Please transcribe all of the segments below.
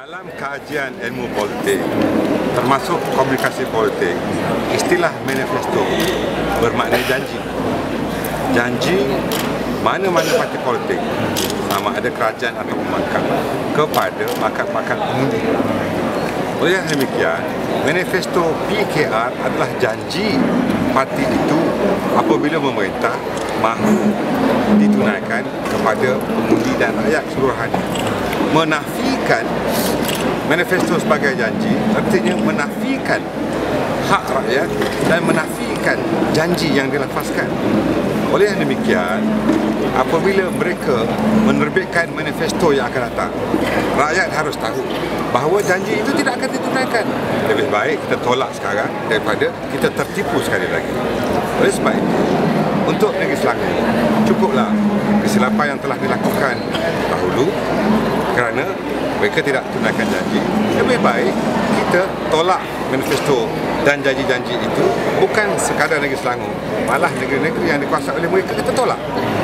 Dalam kajian ilmu politik, termasuk komunikasi politik, istilah manifesto bermakna janji. Janji mana-mana parti politik, sama ada kerajaan atau pembangkang, kepada markas-markas pengundi. Oleh demikian, manifesto PKR adalah janji parti itu apabila pemerintah mahu ditunaikan kepada pengundi dan rakyat keseluruhannya. Menafikan manifesto sebagai janji artinya menafikan hak rakyat dan menafikan janji yang dilafazkan. Oleh demikian, apabila mereka menerbitkan manifesto yang akan datang, rakyat harus tahu bahawa janji itu tidak akan ditunaikan. Lebih baik kita tolak sekarang daripada kita tertipu sekali lagi. Oleh sebab itu, untuk Negeri Selangor, cukuplah kesilapan yang telah dilakukan dahulu kerana mereka tidak tunaikan janji. Lebih baik kita tolak manifesto dan janji-janji itu, bukan sekadar Negeri Selangor, malah negeri-negeri yang dikuasai oleh mereka kita tolak,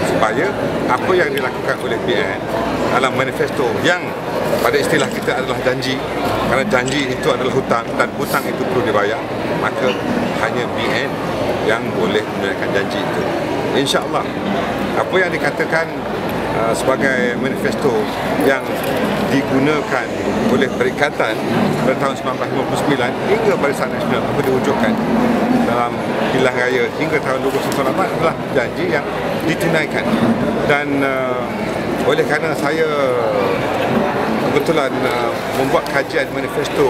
supaya apa yang dilakukan oleh PN dalam manifesto yang pada istilah kita adalah janji, kerana janji itu adalah hutang dan hutang itu perlu dibayar, maka hanya BN yang boleh menunaikan janji itu. InsyaAllah apa yang dikatakan sebagai manifesto yang digunakan oleh Perikatan pada tahun 1959 hingga Barisan Nasional apa diwujudkan dalam pilihan raya hingga tahun 2018 adalah janji yang ditunaikan. Dan oleh kerana saya kebetulan membuat kajian manifesto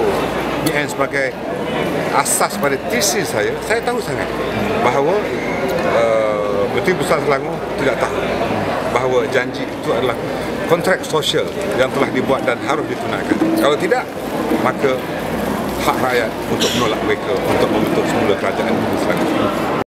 BN sebagai asas pada tesis saya tahu sangat bahawa Menteri Besar Selangor tidak tahu bahawa janji itu adalah kontrak sosial yang telah dibuat dan harus ditunaikan. Kalau tidak, maka hak rakyat untuk menolak mereka untuk membentuk semula kerajaan Selangor.